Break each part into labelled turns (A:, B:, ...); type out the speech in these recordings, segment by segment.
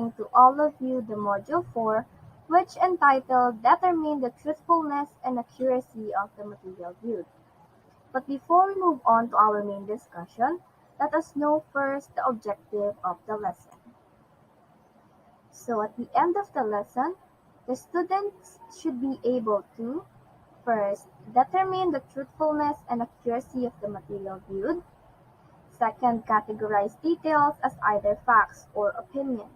A: bring to all of you the Module 4, which entitled Determine the Truthfulness and Accuracy of the Material Viewed. But before we move on to our main discussion, let us know first the objective of the lesson. So at the end of the lesson, the students should be able to first, determine the truthfulness and accuracy of the material viewed. Second, categorize details as either facts or opinion.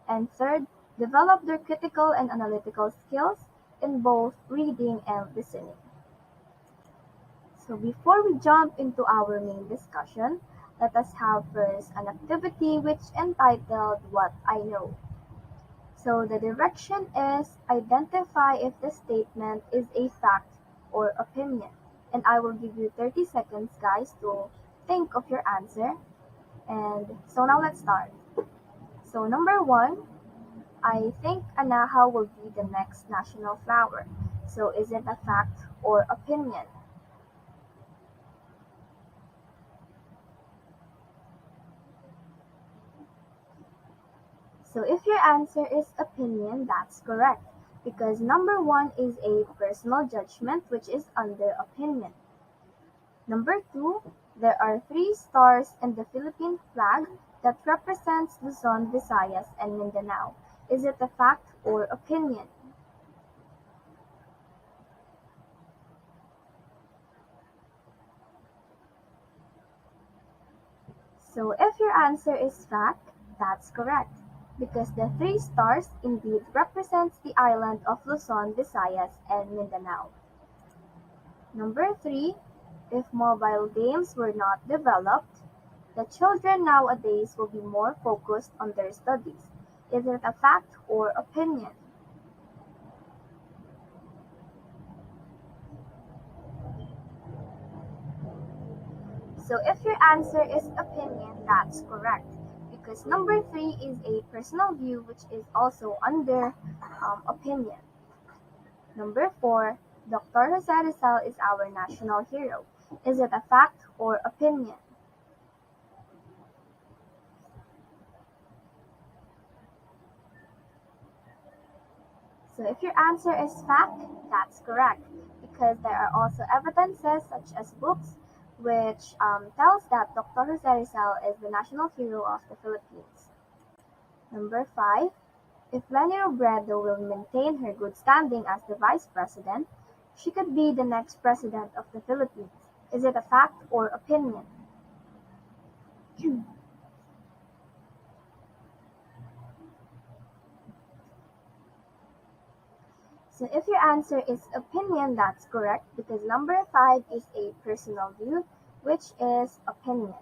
A: And third, develop their critical and analytical skills in both reading and listening. So before we jump into our main discussion, let us have first an activity which entitled What I Know. So the direction is identify if the statement is a fact or opinion. And I will give you 30 seconds, guys, to think of your answer. And so now let's start. So number 1, I think anahaw will be the next national flower. So is it a fact or opinion? So if your answer is opinion, that's correct, because number 1 is a personal judgment which is under opinion. Number 2, there are 3 stars in the Philippine flag that represents Luzon, Visayas, and Mindanao. Is it a fact or opinion? So if your answer is fact, that's correct, because the 3 stars indeed represents the island of Luzon, Visayas, and Mindanao. Number 3, if mobile games were not developed, the children nowadays will be more focused on their studies. Is it a fact or opinion? So if your answer is opinion, that's correct, because number 3 is a personal view which is also under opinion. Number 4, Dr. Jose Rizal is our national hero. Is it a fact or opinion? So if your answer is fact, that's correct, because there are also evidences such as books which tells that Dr. Jose Rizal is the national hero of the Philippines. Number 5, if Leni Robredo will maintain her good standing as the vice president, she could be the next president of the Philippines. Is it a fact or opinion? So if your answer is opinion, that's correct, because number 5 is a personal view, which is opinion.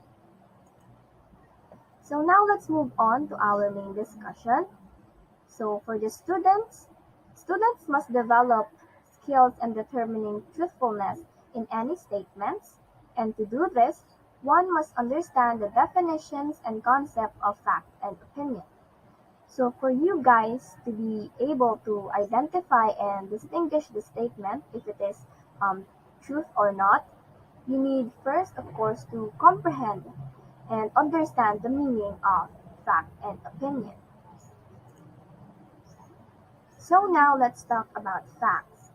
A: So now let's move on to our main discussion. So for the students must develop skills in determining truthfulness in any statements, and to do this, one must understand the definitions and concept of fact and opinion. So for you guys to be able to identify and distinguish the statement, if it is truth or not, you need first, of course, to comprehend and understand the meaning of fact and opinion. So now let's talk about facts.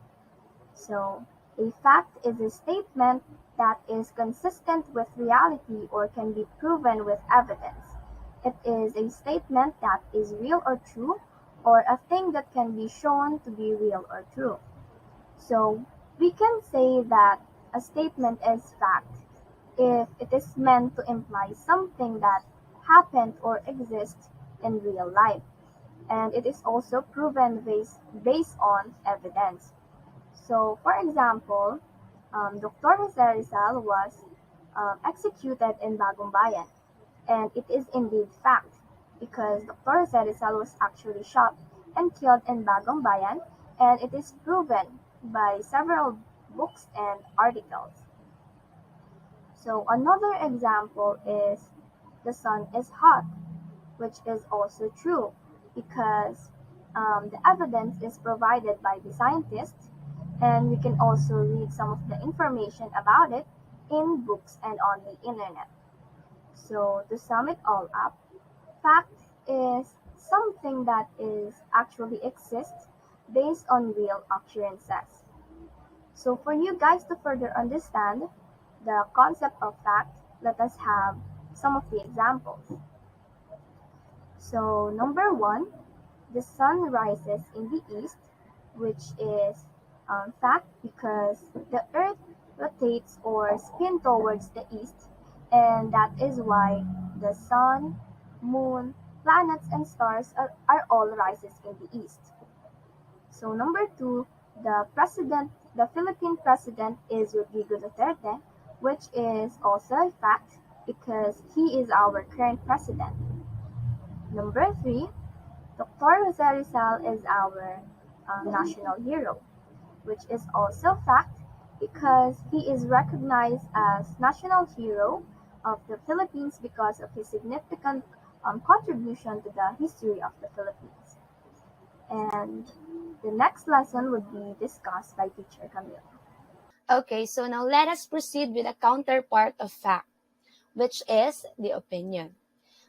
A: So a fact is a statement that is consistent with reality or can be proven with evidence. It is a statement that is real or true, or a thing that can be shown to be real or true. So we can say that a statement is fact if it is meant to imply something that happened or exists in real life, and it is also proven based on evidence. So, for example, Dr. Jose Rizal was executed in Bagong Bayan, and it is indeed fact because Dr. Jose Rizal was actually shot and killed in Bagong Bayan, and it is proven by several books and articles. So another example is the sun is hot, which is also true because the evidence is provided by the scientists, and we can also read some of the information about it in books and on the internet. So to sum it all up, fact is something that is actually exists based on real occurrences. So for you guys to further understand the concept of fact, let us have some of the examples. So number one, the sun rises in the east, which is fact because the earth rotates or spin towards the east, and that is why the sun, moon, planets, and stars are all rises in the east. So number two, the Philippine president is Rodrigo Duterte, which is also a fact because he is our current president. Number three, Dr. Jose Rizal is our national hero, which is also fact because he is recognized as national hero of the Philippines because of his significant contribution to the history of the Philippines. And the next lesson would be discussed by teacher Camille.
B: Okay, so now let us proceed with a counterpart of fact, which is the opinion.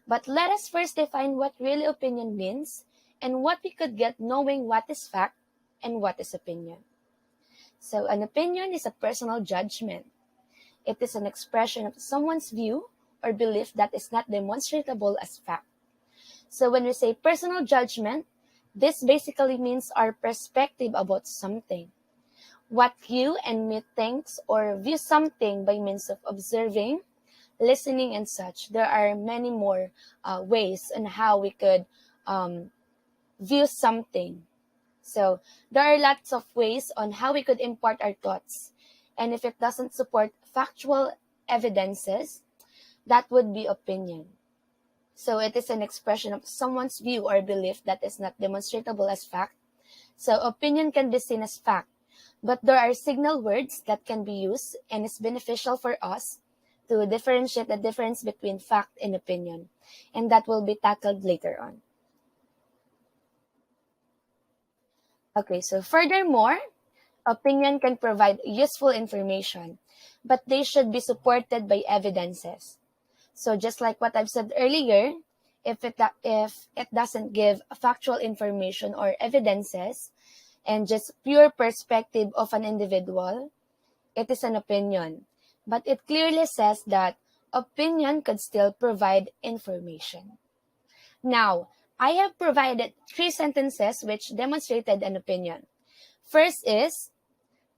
B: But let us first define what really opinion means and what we could get knowing what is fact and what is opinion. So an opinion is a personal judgment. It is an expression of someone's view or belief that is not demonstrable as fact. So when we say personal judgment, this basically means our perspective about something. What you and me thinks or view something by means of observing, listening, and such. There are many more ways on how we could view something. So there are lots of ways on how we could impart our thoughts. And if it doesn't support factual evidences, that would be opinion. So it is an expression of someone's view or belief that is not demonstrable as fact. So opinion can be seen as fact, but there are signal words that can be used and is beneficial for us to differentiate the difference between fact and opinion. And that will be tackled later on. Okay, so furthermore, opinion can provide useful information, but they should be supported by evidences. So just like what I've said earlier, if it doesn't give factual information or evidences and just pure perspective of an individual, it is an opinion. But it clearly says that opinion could still provide information. Now, I have provided 3 sentences which demonstrated an opinion. First is,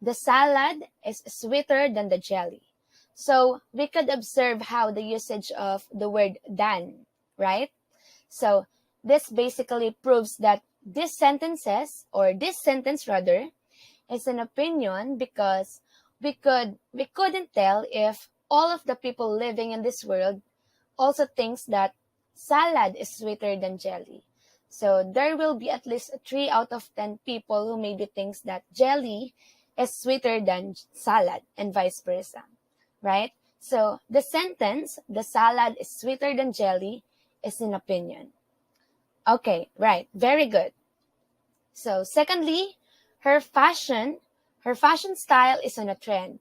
B: the salad is sweeter than the jelly. So we could observe how the usage of the word than, right? So this basically proves that this sentence rather, is an opinion because we couldn't tell if all of the people living in this world also thinks that salad is sweeter than jelly. So there will be at least 3 out of 10 people who maybe thinks that jelly is sweeter than salad and vice versa, right? So the sentence, the salad is sweeter than jelly, is an opinion. Okay, right, very good. So secondly, her fashion style is on a trend.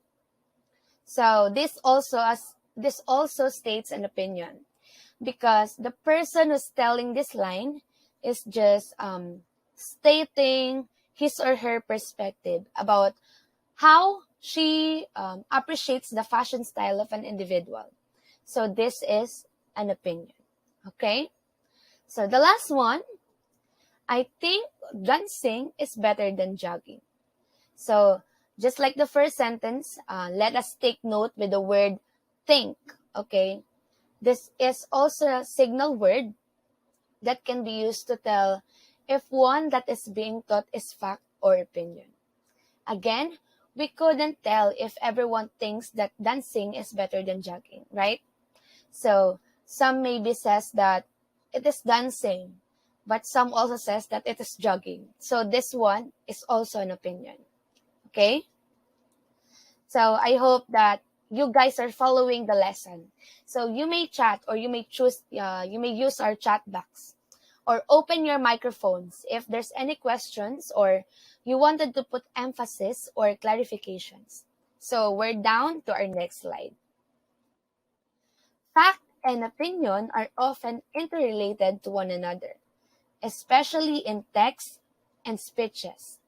B: So this also states an opinion because the person who's telling this line is just stating his or her perspective about how she appreciates the fashion style of an individual. So this is an opinion. Okay? So the last one, I think dancing is better than jogging. So just like the first sentence, let us take note with the word think. Okay? This is also a signal word that can be used to tell if one that is being taught is fact or opinion. Again, we couldn't tell if everyone thinks that dancing is better than jogging, right? So some maybe says that it is dancing, but some also says that it is jogging. So this one is also an opinion. Okay? So I hope that you guys are following the lesson. So you may chat or you may use our chat box or open your microphones if there's any questions or you wanted to put emphasis or clarifications. So we're down to our next slide. Fact and opinion are often interrelated to one another. especially in text and speeches.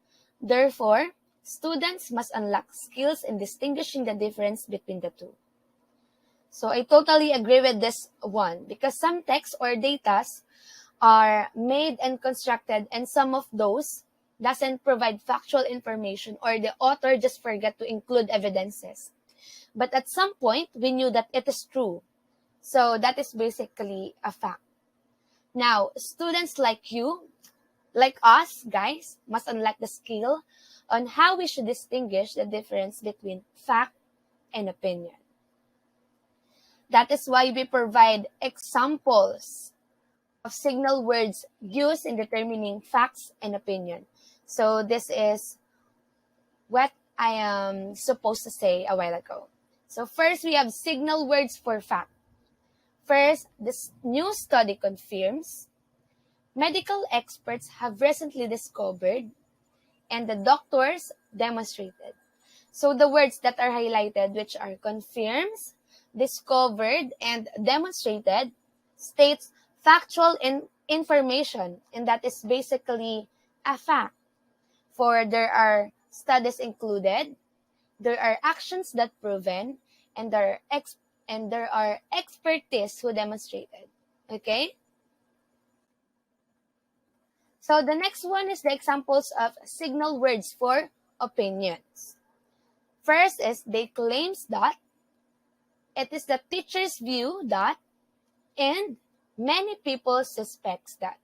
B: Therefore, students must unlock skills in distinguishing the difference between the two. So I totally agree with this one because some texts or datas are made and constructed and some of those doesn't provide factual information or the author just forget to include evidences. But at some point, we knew that it is true. So that is basically a fact. Now, students like you, like us, guys, must unlock the skill on how we should distinguish the difference between fact and opinion. That is why we provide examples of signal words used in determining facts and opinion. So this is what I am supposed to say a while ago. So first, we have signal words for fact. First, this new study confirms, medical experts have recently discovered, and the doctors demonstrated. So the words that are highlighted, which are confirms, discovered, and demonstrated, states factual information, and that is basically a fact. For there are studies included, there are actions that proven, and there are expertise who demonstrated. Okay? So the next one is the examples of signal words for opinions. First is they claims that, it is the teacher's view that, and many people suspects that.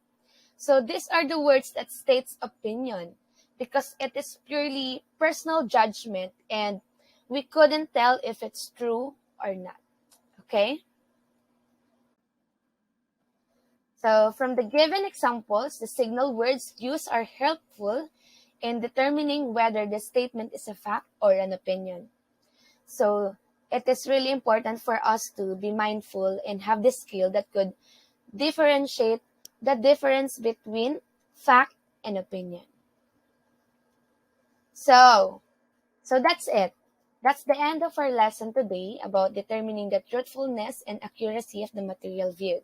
B: So these are the words that states opinion because it is purely personal judgment and we couldn't tell if it's true or not. Okay? So from the given examples, the signal words used are helpful in determining whether the statement is a fact or an opinion. So it is really important for us to be mindful and have this skill that could differentiate the difference between fact and opinion. So that's it. That's the end of our lesson today about determining the truthfulness and accuracy of the material viewed.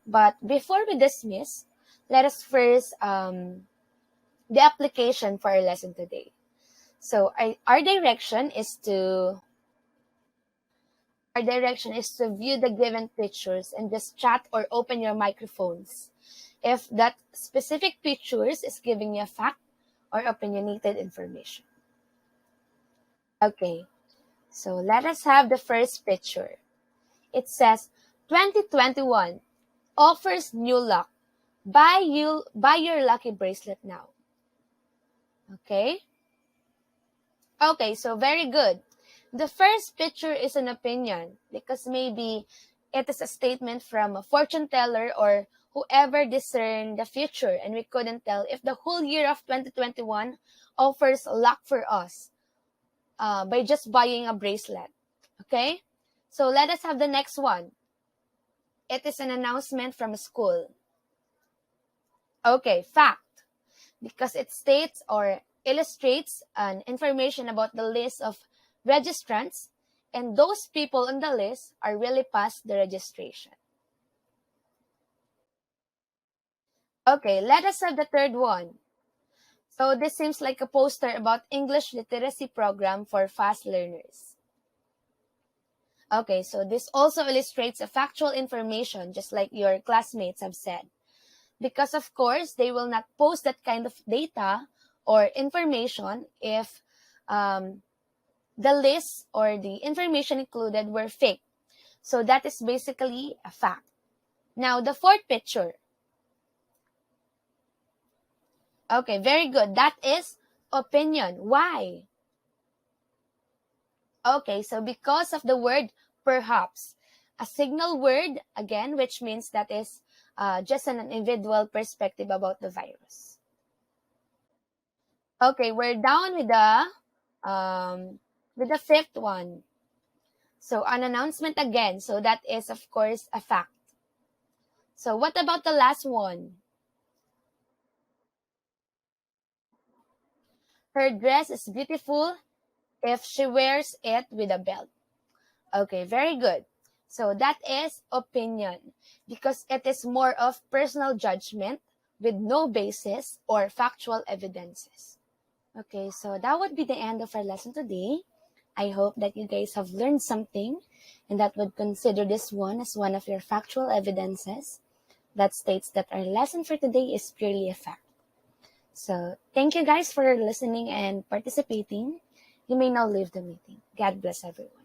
B: But before we dismiss, let us first the application for our lesson today. So our direction is to view the given pictures and just chat or open your microphones if that specific pictures is giving you a fact or opinionated information. Okay, so let us have the first picture. It says 2021 offers new luck. Buy your lucky bracelet now. Okay? Okay, so very good. The first picture is an opinion because maybe it is a statement from a fortune teller or whoever discerned the future and we couldn't tell if the whole year of 2021 offers luck for us by just buying a bracelet. Okay? So let us have the next one. It is an announcement from a school. Okay, fact. Because it states or illustrates an information about the list of registrants and those people on the list are really past the registration. Okay, let us have the third one. So this seems like a poster about English literacy program for fast learners. Okay, so this also illustrates a factual information just like your classmates have said. Because of course, they will not post that kind of data or information if the list or the information included were fake. So that is basically a fact. Now, the fourth picture. Okay, very good. That is opinion. Why? Okay, so because of the word perhaps. A signal word, again, which means that is just an individual perspective about the virus. Okay, we're down with the fifth one. So an announcement again. So that is, of course, a fact. So what about the last one? Her dress is beautiful if she wears it with a belt. Okay, very good. So that is opinion because it is more of personal judgment with no basis or factual evidences. Okay, so that would be the end of our lesson today. I hope that you guys have learned something and that would consider this one as one of your factual evidences that states that our lesson for today is purely a fact. So thank you guys for listening and participating. You may now leave the meeting. God bless everyone.